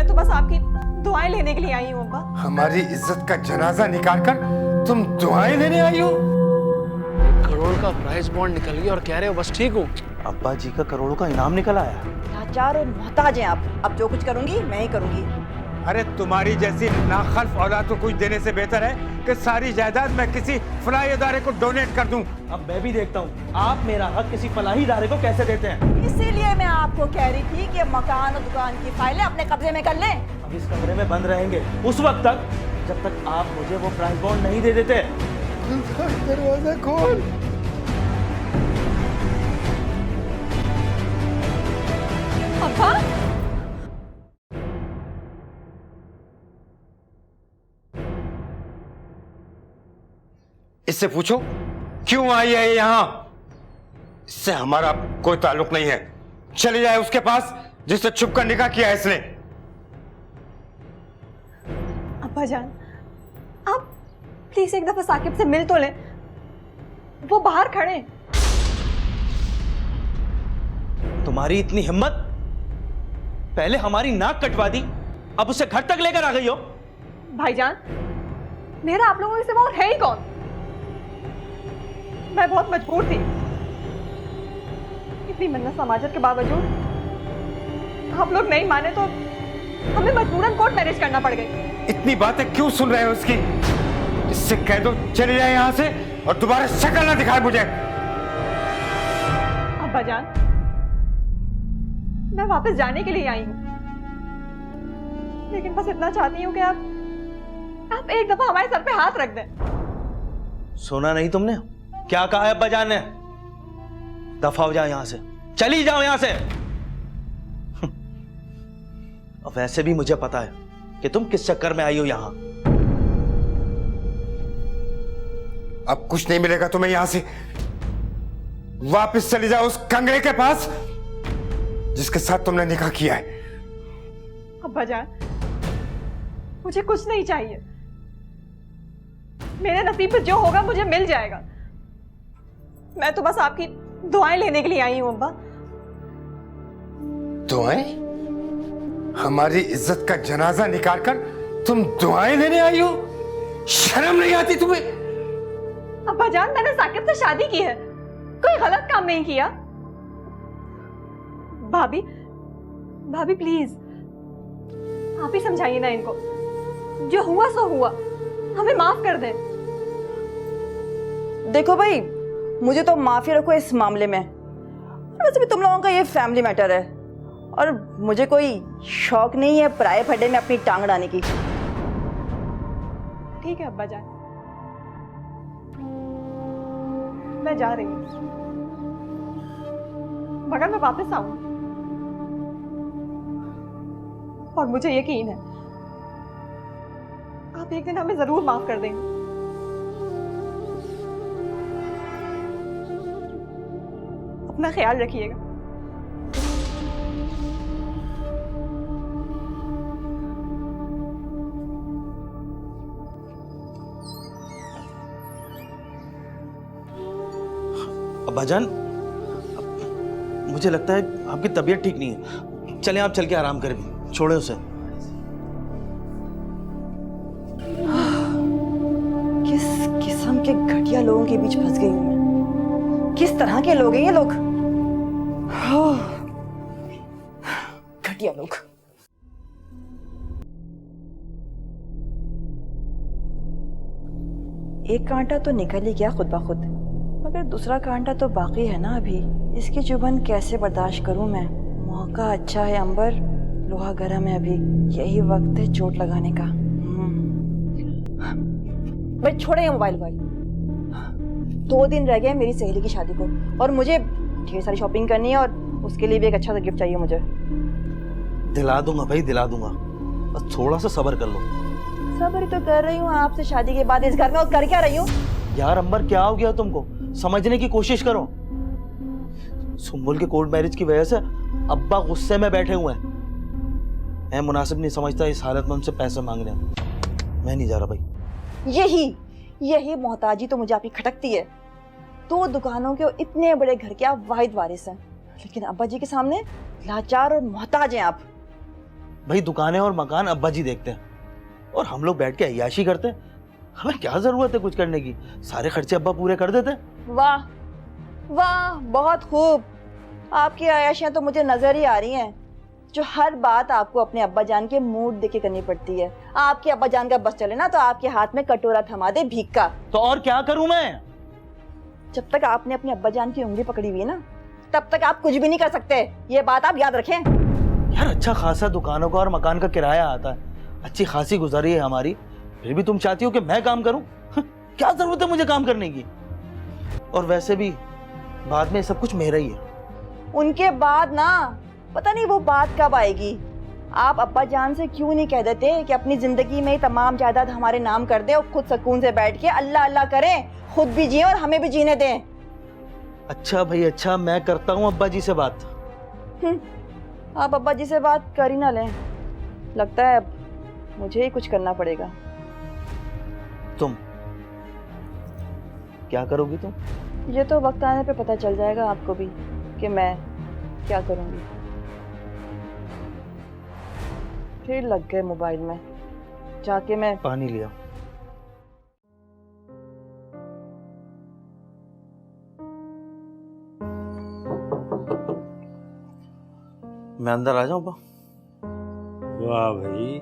तो बस आपकी दुआएं लेने के लिए आई हूँ अब्बा। हमारी इज्जत का जनाजा निकाल कर तुम दुआएं लेने आई हो? 1 करोड़ का प्राइस बॉन्ड निकल गया और कह रहे हो बस ठीक हूँ। अब्बा जी का करोड़ों का इनाम निकल आया। लाचार और मोहताज हैं आप। अब जो कुछ करूंगी मैं ही करूंगी। अरे तुम्हारी जैसी नाखल्फ औलाद को कुछ देने से बेहतर है कि सारी जायदाद मैं किसी फलाही इदारे को डोनेट कर दूं। अब मैं भी देखता हूँ आप मेरा हक किसी फलाही इदारे को कैसे देते हैं। इसीलिए मैं आपको कह रही थी कि मकान और दुकान की फाइलें अपने कब्जे में कर लें। अब इस कमरे में बंद रहेंगे उस वक्त तक जब तक आप मुझे वो प्राइस बॉन्ड नहीं दे देते। दरवाजा खोल। अब्बा इससे पूछो क्यों आई है यहाँ। इससे हमारा कोई ताल्लुक नहीं है। चली जाए उसके पास जिससे छुप कर निकाह किया है इसने। अब्बा जान, आप प्लीज एक दफा साकिब से मिल तो लें। वो बाहर खड़े हैं। तुम्हारी इतनी हिम्मत, पहले हमारी नाक कटवा दी अब उसे घर तक लेकर आ गई हो। भाईजान, मेरा आप लोगों के सिवा और है ही कौन। मैं बहुत मजबूर थी। इतनी मन्नत समाजत के बावजूद आप लोग नहीं माने तो हमें मजबूरन कोर्ट मैरिज करना पड़ गई। इतनी बातें क्यों सुन रहे हो उसकी? इससे कह दो चली जाए यहाँ से और दोबारा शक्ल ना दिखाए मुझे। अब्बा जान, मैं वापस जाने के लिए आई हूँ, लेकिन बस इतना चाहती हूँ कि आप एक दफा हमारे सर पे हाथ रख दें। सुना नहीं तुमने क्या कहा है अब्बा जान ने? दफा हो जाओ यहां से, चली जाओ यहां से। अब वैसे भी मुझे पता है कि तुम किस चक्कर में आई हो यहां। अब कुछ नहीं मिलेगा तुम्हें यहां से। वापस चली जाओ उस कंगरे के पास जिसके साथ तुमने निकाह किया है। अब्बा जान, मुझे कुछ नहीं चाहिए। मेरे नसीब में जो होगा मुझे मिल जाएगा। मैं तो बस आपकी दुआएं लेने के लिए आई हूं अब्बा। दुआएं? हमारी इज्जत का जनाजा निकाल कर तुम दुआएं लेने आई हो? शर्म नहीं आती तुम्हें? अब्बा जान, मैंने साकिब से शादी की है, कोई गलत काम नहीं किया। भाभी, भाभी प्लीज आप ही समझाइए ना इनको। जो हुआ सो हुआ, हमें माफ कर दें। देखो भाई, मुझे तो माफी रखो इस मामले में। वैसे भी तुम लोगों का ये फैमिली मैटर है और मुझे कोई शौक नहीं है पराये फड्डे में अपनी टांग अड़ाने की। ठीक है अब्बा जान, मैं जा रही हूँ, मगर मैं वापस आऊंगी और मुझे यकीन है आप एक दिन हमें जरूर माफ कर देंगे। अपना ख्याल रखिएगा। अब्बा जान, मुझे लगता है आपकी तबीयत ठीक नहीं है। चलें आप चल के आराम करें, छोड़े उसे। किस किस्म के घटिया लोगों के बीच फंस गई हूं मैं। किस तरह के लोग हैं ये लोग? घटिया लोग। एक कांटा तो निकल ही गया खुद ब खुद, मगर दूसरा कांटा तो बाकी है ना अभी। इसकी चुभन कैसे बर्दाश्त करूं मैं? मौका अच्छा है अंबर, लोहा गर्म है अभी। यही वक्त है चोट लगाने का। भाई छोड़े ये मोबाइल भाई। 2 दिन रह गए मेरी सहेली की शादी को और मुझे ढेर सारी शॉपिंग करनी है और उसके लिए भी एक अच्छा सा गिफ्ट चाहिए मुझे। दिला दूंगा भाई, दिला दूंगा, बस थोड़ा सा सब्र कर लो। सब्र तो कर रही हूँ आपसे शादी के बाद इस घर में, और कर क्या रही हूँ? यार अंबर, क्या हो गया तुमको? समझने की कोशिश करो। सुम्बुल के कोर्ट मैरिज की वजह से अब्बा गुस्से में बैठे हुए हैं। मैं मुनासिब नहीं समझता इस हालत में उनसे पैसे मांगने। मैं नहीं जा रहा भाई। यही मोहताजी तो मुझे आपकी खटकती है। 2 दुकानों के इतने बड़े घर के आप वाहिद वारिस हैं, लेकिन अब्बा जी के सामने लाचार और मोहताज हैं आप। भाई दुकानें और मकान अब्बा जी देखते हैं और हम लोग बैठ के अय्याशी करते हैं। हमें क्या जरूरत है कुछ करने की, सारे खर्चे अब्बा पूरे कर देते हैं। वाह वाह, बहुत खूब। आपकी आयाशियां तो मुझे नजर ही आ रही हैं, जो हर बात आपको अपने अब्बा जान के मूड देख के करनी पड़ती है। आपके अब्बा जान का बस चले ना तो आपके हाथ में कटोरा थमा दे भीख का। तो और क्या करूं मैं? जब तक आपने अपने अब्बा जान की उंगली पकड़ी हुई है ना, तब तक आप कुछ भी नहीं कर सकते। ये बात आप याद रखें। यार अच्छा खासा दुकानों का और मकान का किराया आता है, अच्छी खासी गुजारी है हमारी, फिर भी तुम चाहती हो कि मैं काम करूं? क्या जरूरत है मुझे काम करने की? और वैसे भी बाद में सब कुछ मेरा ही है। उनके बाद ना पता नहीं वो बात कब आएगी। आप अब्बा जान से क्यों नहीं कह देते कि अपनी जिंदगी में तमाम जायदाद हमारे नाम कर दे और खुद सुकून से बैठ के अल्लाह अल्लाह करें, खुद भी जिए और हमें भी जीने दें। अच्छा भाई अच्छा, मैं करता हूँ अब्बा जी से बात। आप अब्बा जी से बात कर ही ना लें, लगता है अब मुझे ही कुछ करना पड़ेगा। तुम क्या करोगी तुम? ये तो वक्त आने पे पता चल जाएगा आपको भी कि मैं क्या करूंगी। फिर लग गए मोबाइल में, जाके मैं पानी लिया। मैं अंदर आ जाऊं? वाह भाई,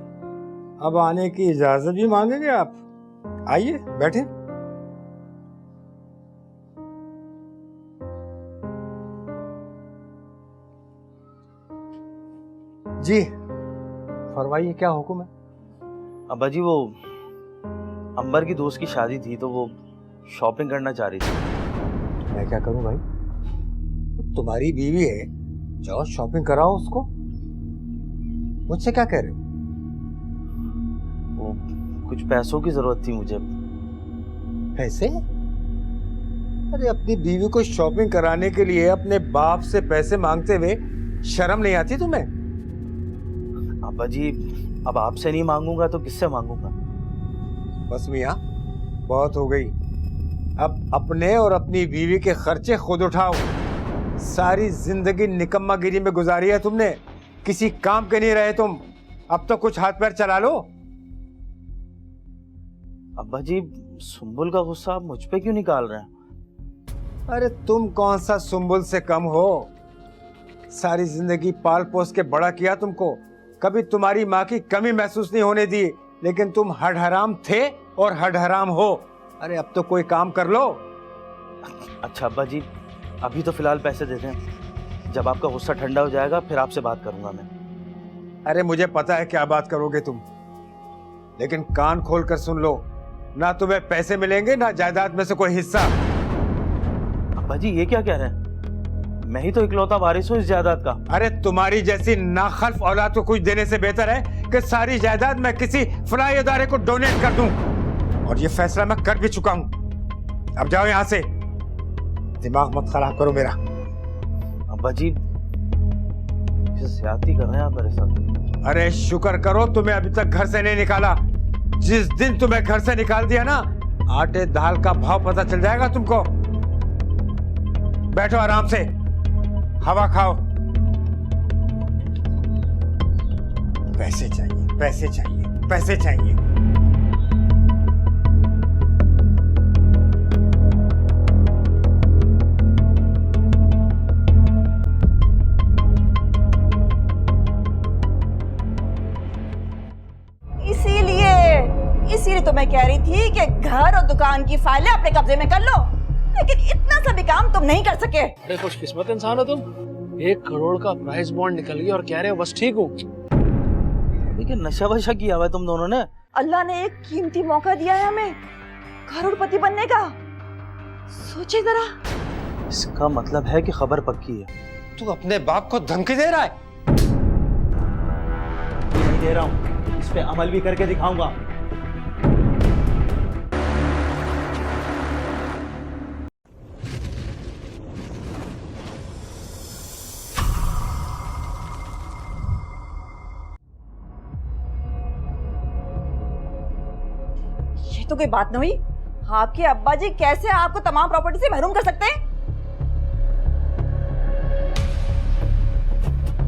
अब आने की इजाजत भी मांगेंगे आप? आइए बैठे। जी फरमाइए, क्या हुक्म है? अब्बा जी वो अंबर की दोस्त की शादी थी तो वो शॉपिंग करना चाह रही थी। मैं क्या करूं भाई? तुम्हारी बीवी है, जाओ शॉपिंग कराओ उसको। मुझसे क्या कह रहे हो? वो कुछ पैसों की जरूरत थी मुझे। पैसे? अरे अपनी बीवी को शॉपिंग कराने के लिए अपने बाप से पैसे मांगते हुए शर्म नहीं आती तुम्हें? अब्बा जी अब आपसे नहीं मांगूंगा तो किससे मांगूंगा? बस मियाँ, बहुत हो गई। अब अपने और अपनी बीवी के खर्चे खुद उठाओ। सारी जिंदगी निकम्मागिरी में गुजारी है तुमने, किसी काम के नहीं रहे तुम। अब तो कुछ हाथ पैर चला लो। अब्बा जी सुंबुल का गुस्सा आप मुझ पे क्यों निकाल रहे हैं? अरे तुम कौन सा सुंबुल से कम हो? सारी जिंदगी पाल पोस के बड़ा किया तुमको, कभी तुम्हारी माँ की कमी महसूस नहीं होने दी, लेकिन तुम हड हराम थे और हड हराम हो। अरे अब तो कोई काम कर लो। अच्छा अब्बा जी अभी तो फिलहाल पैसे दे दें, जब आपका गुस्सा ठंडा हो जाएगा फिर आपसे बात करूंगा मैं। अरे मुझे पता है क्या बात करोगे तुम, लेकिन कान खोल कर सुन लो, ना तुम्हें पैसे मिलेंगे ना जायदाद में से कोई हिस्सा। अब्बा जी ये क्या कह रहे हैं? मैं ही तो इकलौता वारिस हूँ इस जायदाद का। अरे तुम्हारी जैसी नाखल्फ औलाद को कुछ देने से बेहतर है कि सारी जायदाद मैं किसी फलाही इदारे को डोनेट कर दूं, और ये फैसला मैं कर भी चुका हूं। अब जाओ यहां से, दिमाग मत खराब करो मेरा। अब्बा जी ज्यादती कर रहे हैं आप मेरे साथ। अरे शुक्र करो तुम्हें अभी तक घर से नहीं निकाला। जिस दिन तुम्हें घर से निकाल दिया ना, आटे दाल का भाव पता चल जाएगा तुमको। बैठो आराम से, हवा खाओ। पैसे चाहिए, पैसे चाहिए, पैसे चाहिए। इसीलिए तो मैं कह रही थी कि घर और दुकान की फाइलें अपने कब्जे में कर लो, लेकिन इतना सा भी काम तुम नहीं कर सके। अरे खुशकिस्मत इंसान हो तुम, 1 करोड़ का प्राइस बॉन्ड निकल गया और कह रहे हो बस ठीक हूँ। लेकिन नशा वशा किया हुआ है तुम दोनों ने। अल्लाह ने एक कीमती मौका दिया है हमें करोड़पति बनने का, सोचे जरा। इसका मतलब है कि खबर पक्की है। तू अपने बाप को धमकी दे रहा है? नहीं दे रहा हूँ, इस पे अमल भी करके दिखाऊंगा। तो कोई बात नहीं हुई, आपके अब्बा जी कैसे आपको तमाम प्रॉपर्टी से महरूम कर सकते हैं?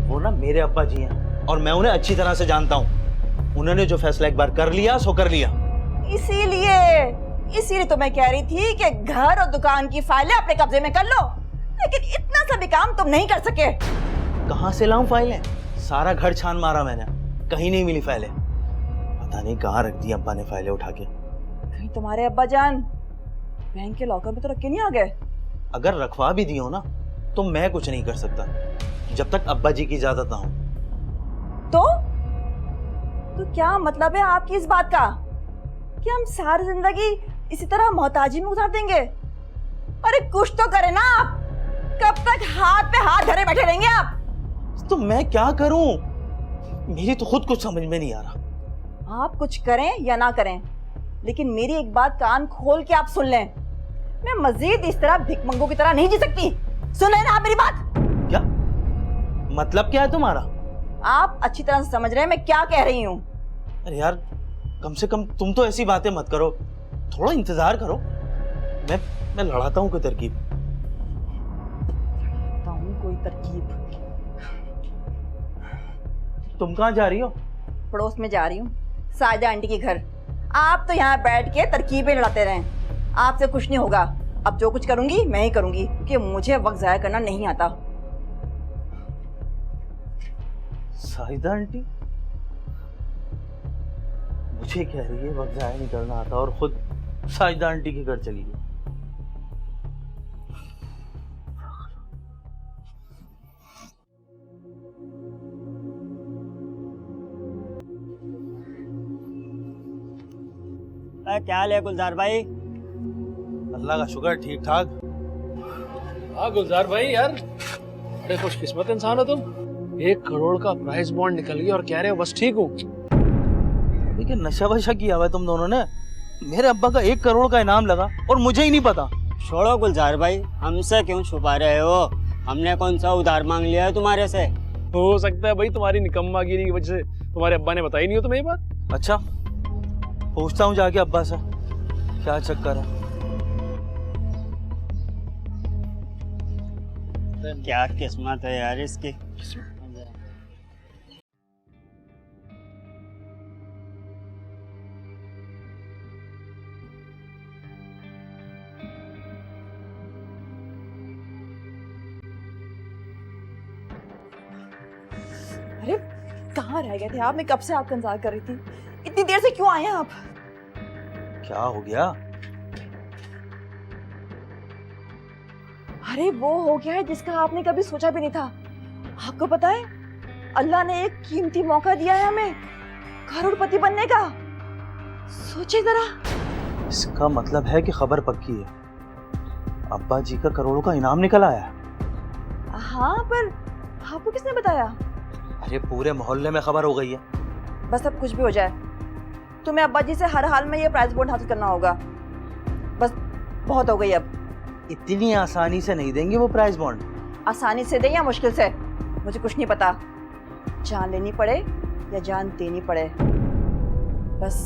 वो ना मेरे अब्बा जी हैं, और मैं उन्हें अच्छी तरह से जानता हूँ। उन्होंने जो फैसला एक बार कर लिया सो कर लिया। इसीलिए तो मैं कह रही थी कि घर और दुकान की फाइलें अपने कब्जे में कर लो, लेकिन इतना सा भी काम तुम नहीं कर सके। कहाँ से लाऊं फाइलें? सारा घर छान मारा मैंने, कहीं नहीं मिली फाइलें। पता नहीं कहाँ रख दी अब्बा ने फाइलें उठा के। कहीं तुम्हारे अब्बा जान बैंक के लॉकर में तो रख के नहीं आ गए? अगर रखवा भी दी हो ना तो मैं कुछ नहीं कर सकता जब तक अब्बा जी की इजाजत ना हो। तो क्या मतलब है आपकी इस बात का कि हम सारी जिंदगी इसी तरह मोहताजी में गुजार देंगे? अरे कुछ तो करें ना आप। कब तक हाथ पे हाथ धरे बैठे रहेंगे आप? तो मैं क्या करूं? मेरी तो खुद कुछ समझ में नहीं आ रहा। आप कुछ करें या ना करें, लेकिन मेरी एक बात कान खोल के आप सुन लें। मैं मजीद इस तरह भिखमंगों की तरह नहीं जी सकती। सुन लें ना आप मेरी बात। क्या मतलब क्या है तुम्हारा? आप अच्छी तरह से समझ रहे हैं मैं क्या कह रही हूँ? अरे यार, कम से कम तुम तो ऐसी बातें मत करो, थोड़ा इंतजार करो। मैं लड़ाता हूँ कोई तरकीब। कोई तरकीब? तुम कहाँ जा रही हो? पड़ोस में जा रही हूँ, साजिदा आंटी के घर। आप तो यहाँ बैठ के तरकीबें लड़ाते रहें, आपसे कुछ नहीं होगा। अब जो कुछ करूंगी मैं ही करूंगी, क्योंकि मुझे वक्त जाया करना नहीं आता। साजिदा आंटी मुझे कह रही है वक्त जाया नहीं करना आता, और खुद साजिदा आंटी के घर चली गई। क्या हाल है गुलजार भाई? अल्लाह का शुक्र, ठीक ठाक। हाँ गुलजार भाई यार, बड़े खुशकिस्मत इंसान हो तुम। 1 करोड़ का प्राइस बॉन्ड निकल गया और कह रहे हो बस ठीक हूँ। लेकिन नशा वशा किया हुआ है तुम दोनों ने। मेरे अब्बा का 1 करोड़ का इनाम लगा और मुझे ही नहीं पता। छोड़ो गुलजार भाई, हमसे क्यों छुपा रहे हो? हमने कौन सा उधार मांग लिया है तुम्हारे से? हो सकता है भाई तुम्हारी निकम्मागिरी की वजह से तुम्हारे अब्बा ने बताई नहीं हो तुम्हें ये बात। अच्छा, पूछता हूँ जाके अब्बा से क्या चक्कर है। क्या किस्मत है यार इसकी। अरे कहाँ रह गए थे आप? मैं कब से आपका इंतजार कर रही थी। इतनी देर से क्यों आए हैं आप? क्या हो गया? अरे वो हो गया है जिसका आपने कभी सोचा भी नहीं था। आपको पता है, अल्लाह ने एक कीमती मौका दिया है हमें करोड़पति बनने का। सोचिए जरा। इसका मतलब है कि खबर पक्की है, अब्बा जी का करोड़ों का इनाम निकल आया है। हाँ, पर आपको किसने बताया? अरे पूरे मोहल्ले में खबर हो गई है। बस अब कुछ भी हो जाए, तुम्हें अब्बा जी से हर हाल में ये प्राइज बॉन्ड हासिल करना होगा। बस बहुत हो गई अब। इतनी आसानी से नहीं देंगे वो प्राइज बॉन्ड। आसानी से दे या मुश्किल से, मुझे कुछ नहीं पता। जान लेनी पड़े या जान देनी पड़े, बस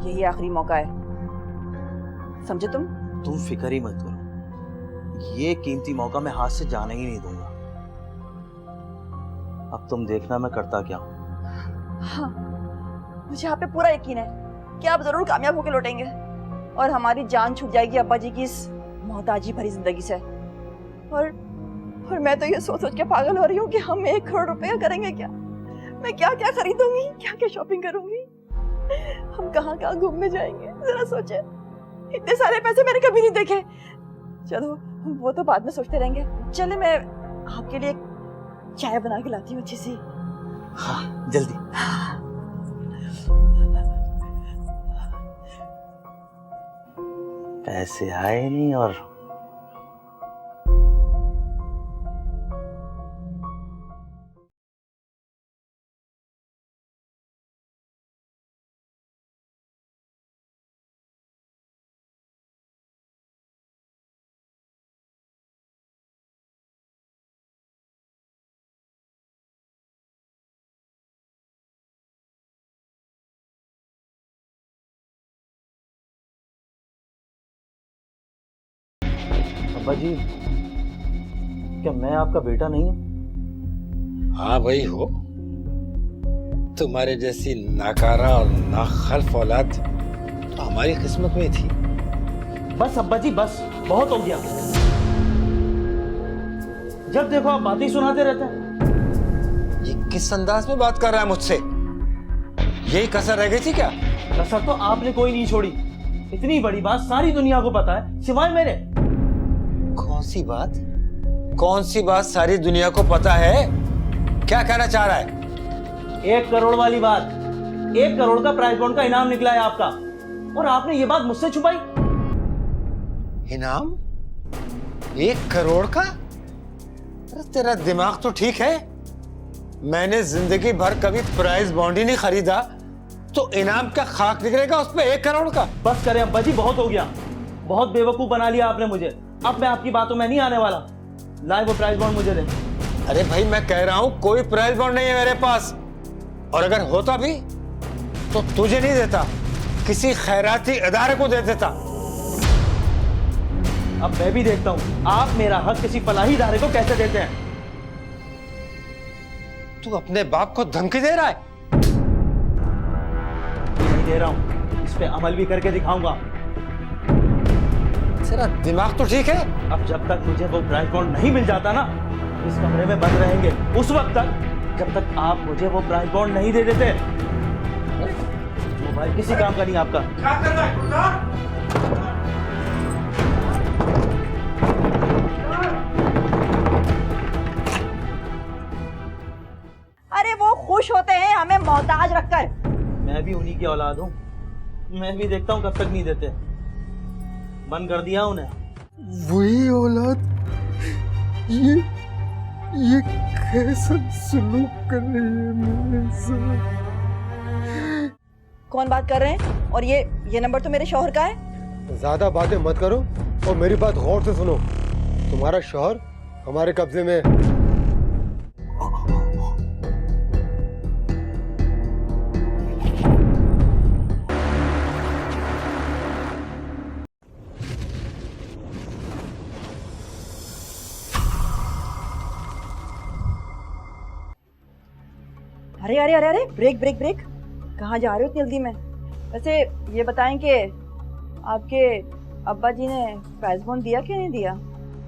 यही आखिरी मौका है। समझे तुम? तुम फिक्र ही मत करो, ये कीमती मौका मैं हाथ से जाने ही नहीं दूंगा। अब तुम देखना मैं करता क्या हूं। हाँ, मुझे आप पे पूरा यकीन है कि आप जरूर कामयाब होकर लौटेंगे और हमारी जान छूट जाएगी अब्बा जी की इस मोहताजी भरी जिंदगी से। और मैं तो ये सोच सोच के पागल हो रही हूँ कि हम 1 करोड़ रुपए का करेंगे क्या। मैं क्या क्या खरीदूंगी, क्या क्या शॉपिंग करूंगी, हम कहाँ कहाँ घूमने जाएंगे। जरा सोचे, इतने सारे पैसे मैंने कभी नहीं देखे। चलो वो तो बाद में सोचते रहेंगे। चले मैं आपके लिए चाय बना के लाती हूँ अच्छी सी। हाँ जल्दी। पैसे आए नहीं और अब्बा जी, क्या मैं आपका बेटा नहीं हूँ? हाँ भाई हो, तुम्हारे जैसी नाकारा और नाखल्फ औलाद तो हमारी किस्मत में थी। बस अब्बा जी बस, बहुत हो गया। जब देखो आप बातें ही सुनाते रहते हैं। ये किस अंदाज में बात कर रहा है मुझसे? यही कसर रह गई थी क्या? कसर तो आपने कोई नहीं छोड़ी। इतनी बड़ी बात सारी दुनिया को पता है सिवाय मेरे। कौन सी बात? कौन सी बात सारी दुनिया को पता है? क्या कहना चाह रहा है? 1 करोड़ वाली बात। 1 करोड़ का प्राइज बॉन्ड का इनाम निकला है आपका, और आपने ये बात मुझसे छुपाई। इनाम? 1 करोड़ का? अरे तेरा दिमाग तो ठीक है? मैंने जिंदगी भर कभी प्राइज बॉन्ड ही नहीं खरीदा, तो इनाम का खाक निकलेगा उस पे 1 करोड़ का? बस करें अब्बा जी, बहुत हो गया। बहुत बेवकूफ बना लिया आपने मुझे। अब मैं आपकी बातों में नहीं आने वाला। लाए वो प्राइज बॉन्ड मुझे दे। अरे भाई मैं कह रहा हूं कोई प्राइज बॉन्ड नहीं है मेरे पास, और अगर होता भी तो तुझे नहीं देता, किसी खैराती इदारे को दे देता। अब मैं भी देखता हूं आप मेरा हक किसी फलाही इदारे को कैसे देते हैं। तू अपने बाप को धमकी दे रहा है? नहीं दे रहा हूं, इस पे अमल भी करके दिखाऊंगा। तेरा दिमाग तो ठीक है? अब जब तक मुझे वो प्राइज बॉन्ड नहीं मिल जाता ना, इस कमरे में बंद रहेंगे उस वक्त तक जब तक आप मुझे वो प्राइज बॉन्ड नहीं दे देते। मोबाइल किसी काम का नहीं आपका। क्या कर रहा है? अरे वो खुश होते हैं हमें मोहताज रखकर। मैं भी उन्हीं की औलाद हूँ। मैं भी देखता हूँ कब तक नहीं देते। बंद कर दिया उन्हें। वही औलाद ये कैसा सलूक कर रही है मेरे साथ? कौन बात कर रहे हैं? और ये नंबर तो मेरे शौहर का है। ज्यादा बातें मत करो और मेरी बात गौर से सुनो। तुम्हारा शौहर हमारे कब्जे में है। अरे अरे अरे अरे, ब्रेक ब्रेक ब्रेक। कहाँ जा रहे हो इतनी जल्दी में? वैसे ये बताएं कि आपके अब्बा जी ने प्राइज बॉन्ड दिया कि नहीं दिया?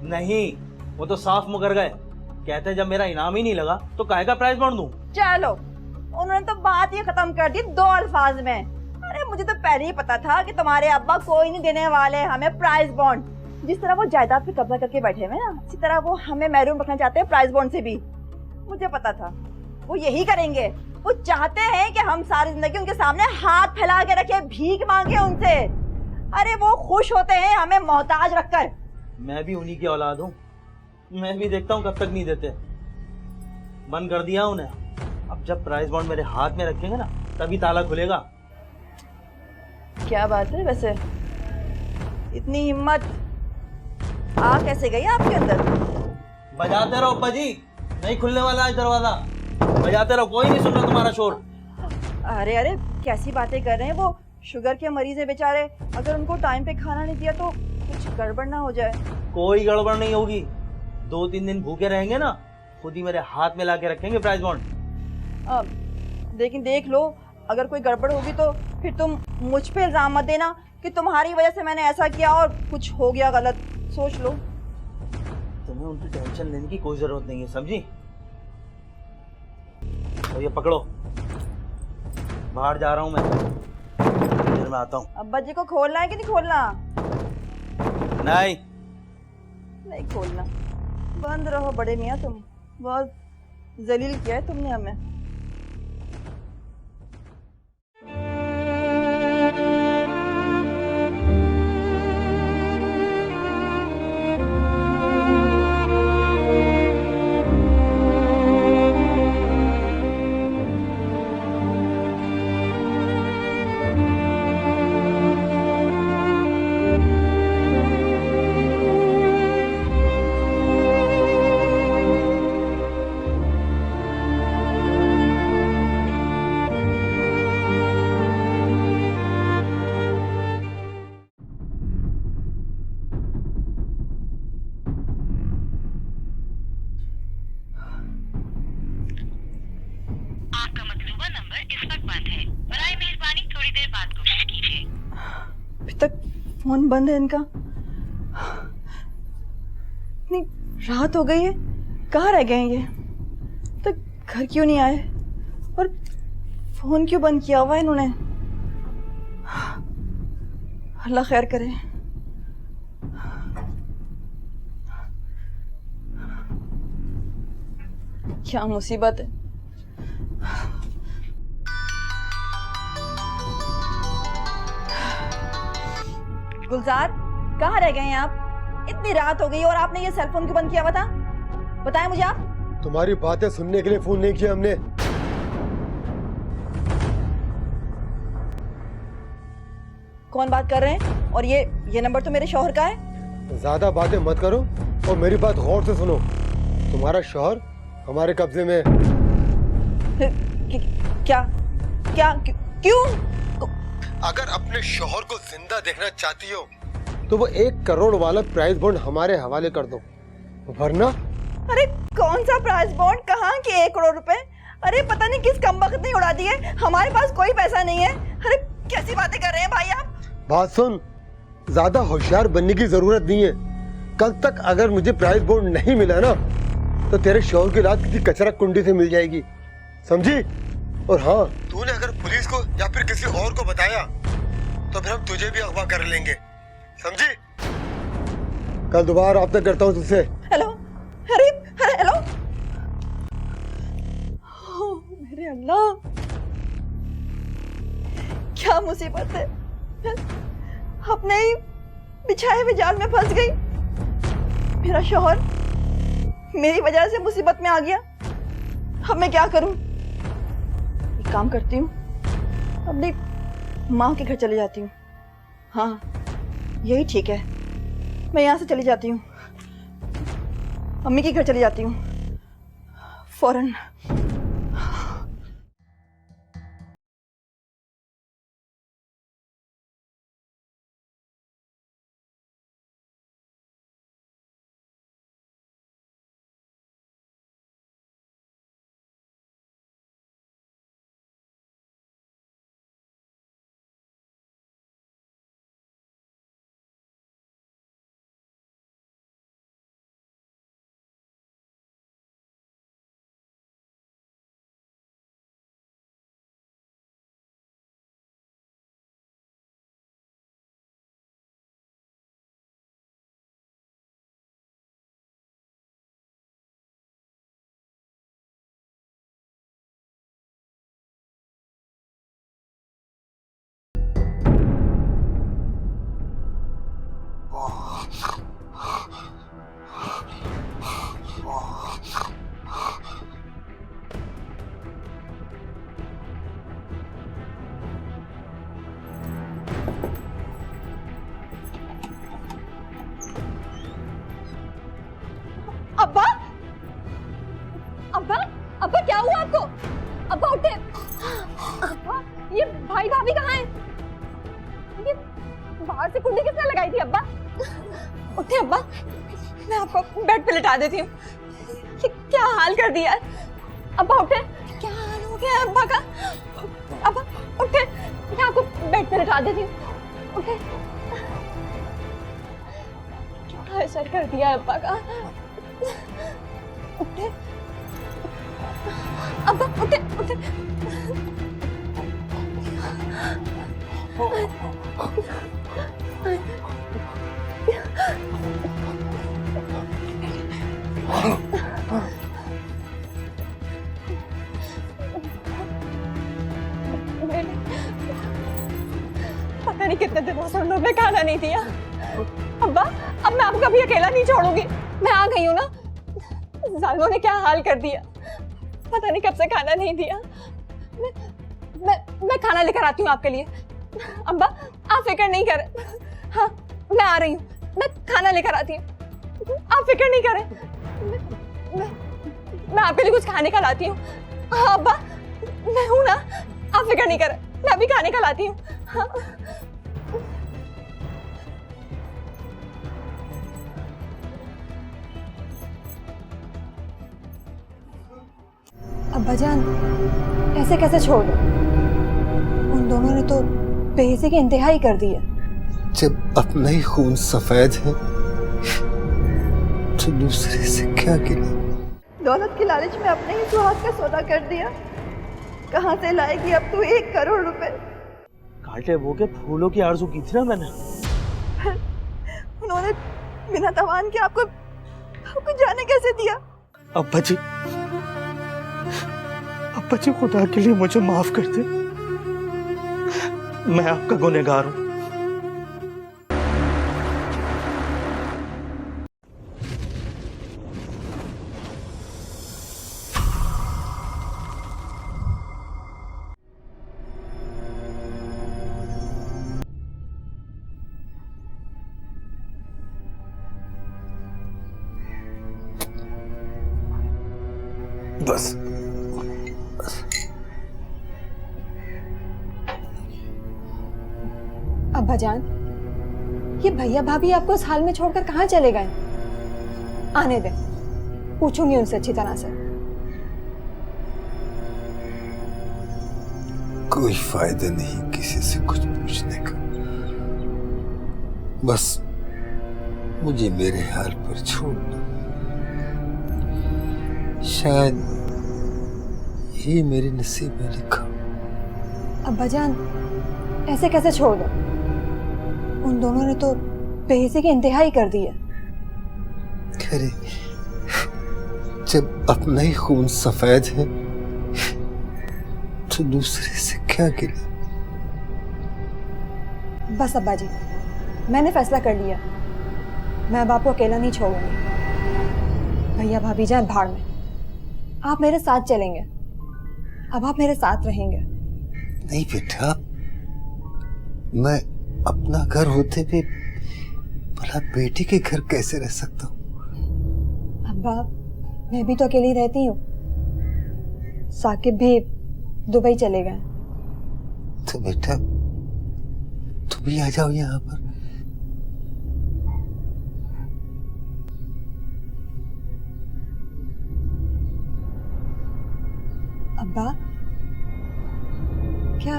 नहीं, वो तो साफ मुकर गए। कहते हैं जब मेरा इनाम ही नहीं लगा तो काहे का प्राइज बॉन्ड दूं। चलो, उन्होंने तो बात ही खत्म कर दी 2 अल्फाज में। अरे मुझे तो पहले ही पता था कि तुम्हारे अब्बा कोई नहीं देने वाले हमें प्राइज बॉन्ड। जिस तरह वो जायदाद पे कब्जा करके बैठे हुए ना, इसी तरह वो हमें महरूम रखना चाहते हैं प्राइज बॉन्ड से भी। मुझे पता था वो यही करेंगे। वो चाहते हैं कि हम सारी जिंदगी उनके सामने हाथ फैला के रखे, भीख मांगे उनसे। अरे वो खुश होते हैं हमें मोहताज रखकर। मैं भी उन्हीं की औलाद हूँ। मैं भी देखता हूँ कब तक नहीं देते। बंद कर दिया उन्हें। अब जब प्राइज बॉन्ड मेरे हाथ में रखेंगे ना, तभी ताला खुलेगा। क्या बात है? वैसे इतनी हिम्मत आ कैसे गई आपके अंदर? बजाते रहो अब्बा जी, नहीं खुलने वाला है दरवाजा। बजाते रहो, कोई नहीं सुन रहा तुम्हारा शोर। अरे अरे, कैसी बातें कर रहे हैं? वो शुगर के मरीज है बेचारे। अगर उनको टाइम पे खाना नहीं दिया तो कुछ गड़बड़ ना हो जाए। कोई गड़बड़ नहीं होगी। 2-3 दिन भूखे रहेंगे ना, खुद ही मेरे हाथ में ला के रखेंगे प्राइज बॉन्ड। लेकिन देख लो, अगर कोई गड़बड़ होगी तो फिर तुम मुझ पे इल्जाम मत देना कि तुम्हारी वजह से मैंने ऐसा किया और कुछ हो गया गलत। सोच लो। तुम्हें उनकी टेंशन लेने की कोई जरूरत नहीं है, समझी? तो ये पकड़ो, बाहर जा रहा हूं मैं, फिर मैं आता हूँ। अब्बा जी को खोलना है कि नहीं खोलना? नहीं नहीं खोलना। बंद रहो बड़े मियाँ, तुम बहुत जलील किया है तुमने हमें। फोन बंद है इनका। नहीं, रात हो गई है, कहाँ रह गए हैं ये? तो घर क्यों नहीं आए और फोन क्यों बंद किया हुआ है इन्होंने? अल्लाह खैर करे। क्या मुसीबत है। गुलजार, कहाँ रह गए हैं आप? इतनी रात हो गई और आपने ये सेल फोन क्यों बंद किया हुआ था? बताएं मुझे आप। तुम्हारी बातें सुनने के लिए फोन नहीं किया हमने। कौन बात कर रहे हैं? और ये नंबर तो मेरे शौहर का है। ज्यादा बातें मत करो और मेरी बात गौर से सुनो। तुम्हारा शौहर हमारे कब्जे में है। क्या क्या क्यों? अगर अपने शौहर को जिंदा देखना चाहती हो तो वो 1 करोड़ वाला प्राइस बॉन्ड हमारे हवाले कर दो, वरना। अरे कौन सा प्राइस बॉन्ड? कहाँ के 1 करोड़ रुपए? अरे पता नहीं किस कमबख्त ने उड़ा दिए। हमारे पास कोई पैसा नहीं है। अरे कैसी बातें कर रहे हैं भाई आप? बात सुन, ज्यादा होशियार बनने की जरूरत नहीं है। कल तक अगर मुझे प्राइस बॉन्ड नहीं मिला ना तो तेरे शौहर की लात किसी कचरा कुंडी से मिल जाएगी, समझी? और हाँ, तूने अगर पुलिस को या फिर किसी और को बताया तो फिर हम तुझे भी अगवा कर लेंगे, समझी? कल दोबारा रब्ता करता हूँ तुझसे। हेलो, अरे अरे हेलो। मेरे अल्लाह, क्या मुसीबत है। अपने ही बिछाए हुए जाल में फंस गई। मेरा शौहर मेरी वजह से मुसीबत में आ गया। अब मैं क्या करूं? एक काम करती हूँ, अपनी माँ के घर चली जाती हूँ। हाँ, यही ठीक है। मैं यहाँ से चली जाती हूँ, मम्मी के घर चली जाती हूँ फौरन। अब्बा, अब्बा, अब्बा क्या हुआ आपको? अब्बा उठे। अब्बा, ये भाई भाभी कहाँ हैं? ये बाहर से कुंडी किसने लगाई थी? अब्बा उठे। अब्बा, मैं आपको बेड पे लिटा देती हूँ। ये क्या हाल कर दिया है? अब्बा उठे। क्या हाल हो गया है अब्बा का? अब्बा उठे, मैं आपको बेड पे लिटा देती हूँ। उठे। क्या असर कर दिया है अब्बा का? उठे अब्बा, उठे उठे। पता नहीं कितने दिनों से उन लोगों ने खाना नहीं दिया। अब्बा, अब मैं आपको कभी अकेला नहीं छोड़ूंगी। मैं आ गई हूँ ना। जालिमों ने क्या हाल कर दिया। पता नहीं कब से खाना नहीं दिया। मैं खाना लेकर आती हूँ आपके लिए। अब्बा, आप फिक्र नहीं करें। हाँ, मैं आ रही हूँ। मैं खाना लेकर आती हूँ। आप फिक्र नहीं करें। मैं आपके लिए कुछ खाने का लाती हूँ। हाँ अब्बा, मैं हूँ ना। आप फिक्र नहीं करें, मैं अभी खाने का लाती हूँ। हाँ। अब्बा जान, ऐसे कैसे छोड़ दो? उन दोनों ने तो बेइज्जती की इंतहा ही कर दी है। जब अपना ही खून सफेद है तो दूसरे से क्या गिला। दौलत की लालच में अपने ही सुहाग का सौदा कर दिया। कहाँ से लाएगी अब तू 1 करोड़ रुपए? कांटे वो के फूलों की आरज़ू की थी ना मैंने। उन्होंने बिना तवान के आपको जाने कैसे दिया? अब्बा जी खुदा के लिए मुझे माफ कर दे, मैं आपका गुनहगार हूं। बस अब्बा जान, ये भैया भाभी आपको इस हाल में छोड़कर कहाँ चले गए? आने दे, पूछूंगी उनसे अच्छी तरह से। कोई फायदा नहीं किसी से कुछ पूछने का। बस मुझे मेरे हाल पर छोड़ दो। शायद ये मेरे नसीब में लिखा। अब्बा जान, ऐसे कैसे छोड़ दो? उन दोनों ने तो बेहिसी की इंतहा ही कर दी है। अरे जब अपना ही खून सफेद है तो दूसरे से क्या गिला। बस अब्बा जी, मैंने फैसला कर लिया, मैं अब आपको अकेला नहीं छोड़ूंगी। भैया भाभी जान भाड़ में, आप मेरे साथ चलेंगे। अब आप मेरे साथ रहेंगे। नहीं बेटा, मैं अपना घर होते हुए भला बेटी के घर कैसे रह सकता हूँ? अब्बा, मैं भी तो अकेली रहती हूँ। साकिब भी दुबई चले गए। तो बेटा तुम भी आ जाओ यहाँ पर। अब्बा, क्या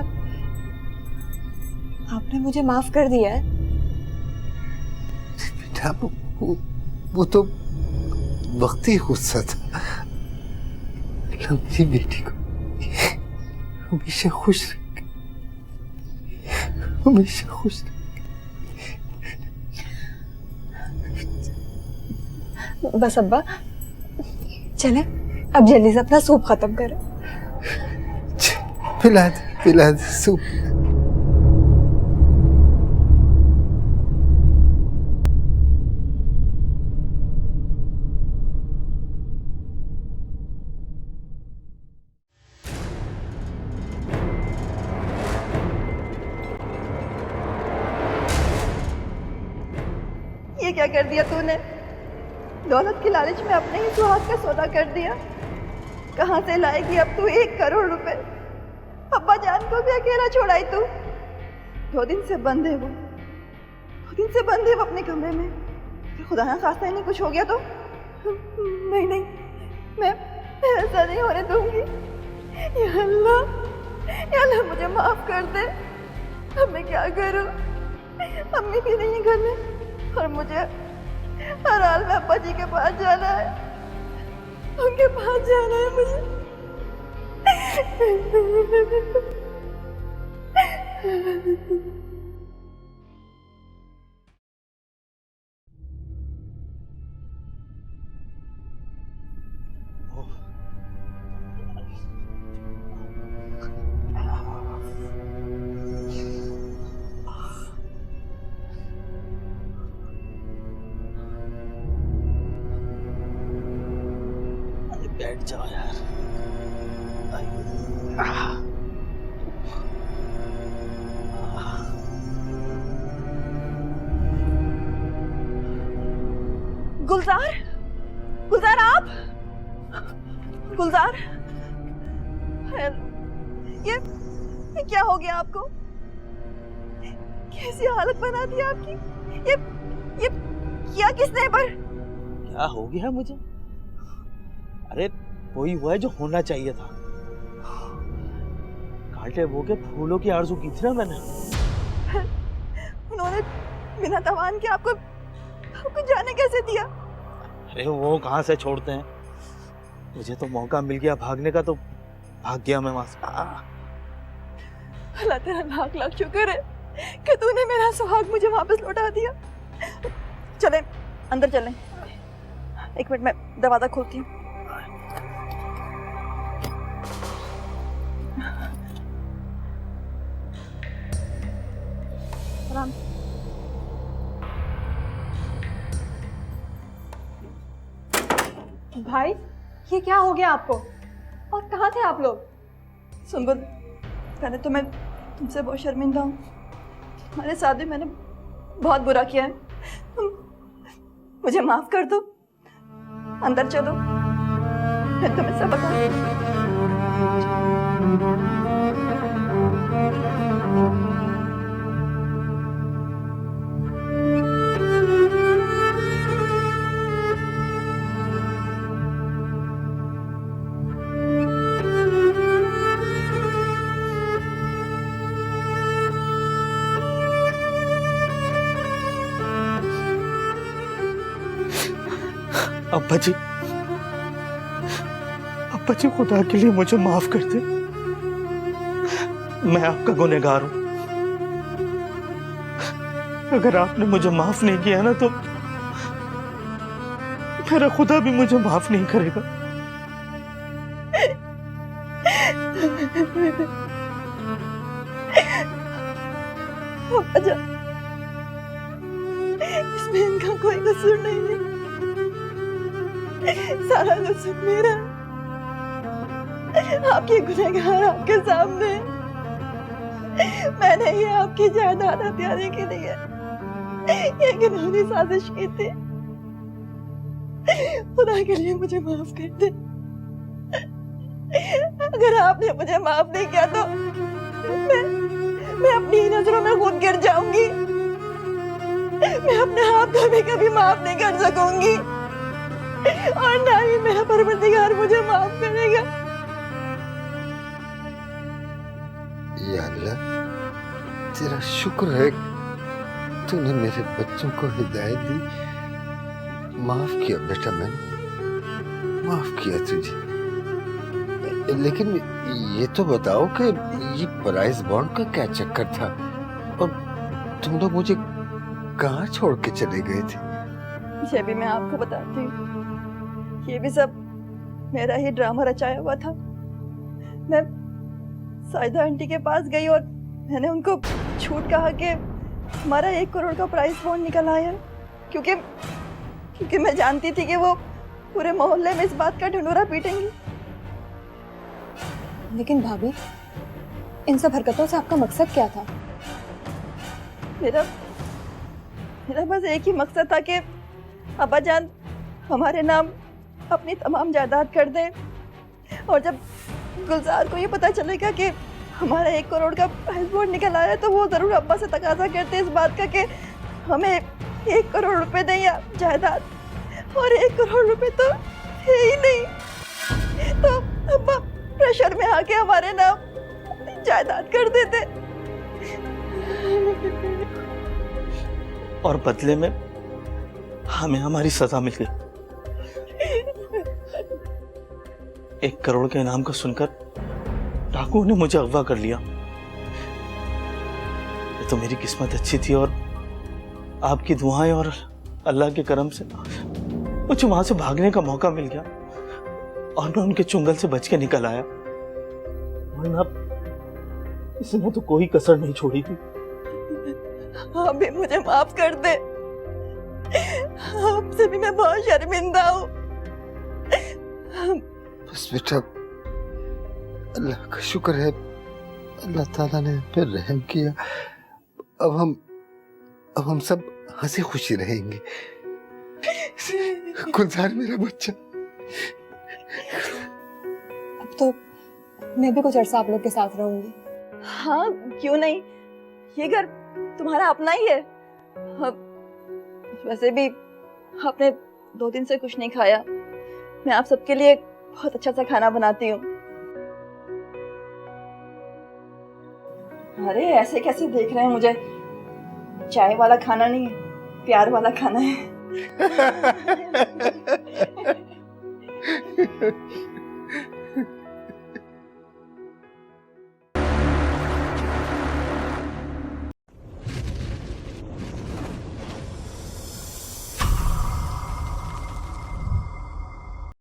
आपने मुझे माफ कर दिया है? बेटा वो तो वक्ती गुस्सा था। मेरी बेटी को हमेशा खुश रख, हमेशा खुश रख। बस अब्बा, चले अब जल्दी से अपना सूप खत्म करें। पिला दे सूप। ये क्या कर दिया तूने? दौलत की लालच में अपने ही सुहाग का सौदा कर दिया। कहाँ से लाएगी अब तू 1 करोड़ रुपए? अब्बा जान को भी अकेला छोड़ाई तू। 2 दिन से बंद है वो, 2 दिन से बंद है वो अपने कमरे में। खुदा ना खास्ता नहीं कुछ हो गया तो? नहीं, मैं ऐसा नहीं होने दूंगी। या अल्लाह मुझे माफ कर दे। अब मैं क्या करूं? अम्मी भी नहीं है घर में और मुझे हर हाल में अब्बा जी के पास जाना है। उनके पास जाना है मुझे। बैठ जाओ यार। गुलजार आप? गुलजार, ये क्या हो गया आपको? कैसी हालत बना दी आपकी? ये किया किसने? पर क्या हो गया मुझे? अरे वही हुआ है जो होना चाहिए था। कांटे वो के फूलों की आरज़ू की थी ना मैंने। उन्होंने बिना तवान के आपको आपको जाने कैसे दिया? अरे वो कहाँ से छोड़ते हैं, मुझे तो मौका मिल गया भागने का, तो भाग गया मैं वहां से। अल्लाह तेरा लाख लाख शुक्र है कि तूने मेरा सुहाग मुझे वापस लौटा दिया। चलें अंदर चलें, एक मिनट मैं दरवाजा खोलती हूँ। आराम से। भाई ये क्या हो गया आपको, और कहाँ थे आप लोग? सुंबुल, पहले तो मैं तुमसे बहुत शर्मिंदा हूँ। हमारे साथ भी मैंने बहुत बुरा किया है, मुझे माफ कर दो। अंदर चलो, मैं तुम्हें सब बताऊंगी। अब्बा जी खुदा के लिए मुझे माफ कर दे, मैं आपका गुनहगार हूं। अगर आपने मुझे माफ नहीं किया ना, तो मेरा खुदा भी मुझे माफ नहीं करेगा। अब्बा जान, इसमें इनका कोई कसूर नहीं है, सारा कसूर मेरा। आपके गुनहगार आपके सामने, मैंने ये आपकी जायदाद हथियाने के लिए ये घिनौनी साजिश की थी। खुदा के लिए मुझे माफ कर दे। अगर आपने मुझे माफ नहीं किया तो मैं अपनी ही नजरों में खुद गिर जाऊंगी। मैं अपने आप को भी कभी माफ नहीं कर सकूंगी, और ना ही मेरा परवरदिगार मुझे माफ करेगा। या अल्लाह, तेरा शुक्र है तूने मेरे बच्चों को हिदायत दी। माफ किया बेटा, मैंने माफ किया तुझे। लेकिन ये तो बताओ कि ये प्राइस बॉन्ड का क्या चक्कर था, और तुम लोग मुझे कहाँ छोड़ के चले गए थे? ये भी मैं आपको बताती हूँ, ये भी सब मेरा ही ड्रामा रचाया हुआ था। मैं साइदा आंटी के पास गई और मैंने उनको झूठ कहा कि हमारा 1 करोड़ का प्राइस बॉन्ड निकल आया, क्योंकि मैं जानती थी कि वो पूरे मोहल्ले में इस बात का ढिंढोरा पीटेंगी। लेकिन भाभी, इन सब हरकतों से आपका मकसद क्या था? मेरा बस एक ही मकसद था कि अब्बा जान हमारे नाम अपनी तमाम जायदाद कर दें, और जब गुलजार को ये पता चलेगा कि हमारा 1 करोड़ का प्राइस बॉन्ड निकल आया, तो वो जरूर अब्बा से तकाजा करते इस बात का कि हमें 1 करोड़ रुपए दें या जायदाद। और 1 करोड़ रुपए तो है ही नहीं, तो अब्बा प्रेशर में आके हमारे नाम जायदाद कर देते। और बदले में हमें हमारी सजा मिल गई। 1 करोड़ के इनाम को सुनकर डाकुओं ने मुझे अगवा कर लिया। ये तो मेरी किस्मत अच्छी थी, और आपकी दुआएं और अल्लाह के करम से मुझे वहां से भागने का मौका मिल गया, और मैं उनके चुंगल से बच के निकल आया। वरना इसने तो कोई कसर नहीं छोड़ी थी। आप भी मुझे माफ कर दे, आपसे भी मैं बहुत शर्मिंदा हूँ। बस बेटा, अल्लाह का शुक्र है, अल्लाह ताला ने फिर रहम किया। अब हम सब हंसी खुशी रहेंगे। गुलजार मेरा बच्चा। अब तो मैं भी कुछ अर्सा आप लोग के साथ रहूंगी। हाँ, क्यों नहीं, ये घर तुम्हारा अपना ही है। वैसे भी आपने 2 दिन से कुछ नहीं खाया, मैं आप सबके लिए बहुत अच्छा सा खाना बनाती हूँ। अरे ऐसे कैसे देख रहे हैं मुझे? चाय वाला खाना नहीं है, प्यार वाला खाना है।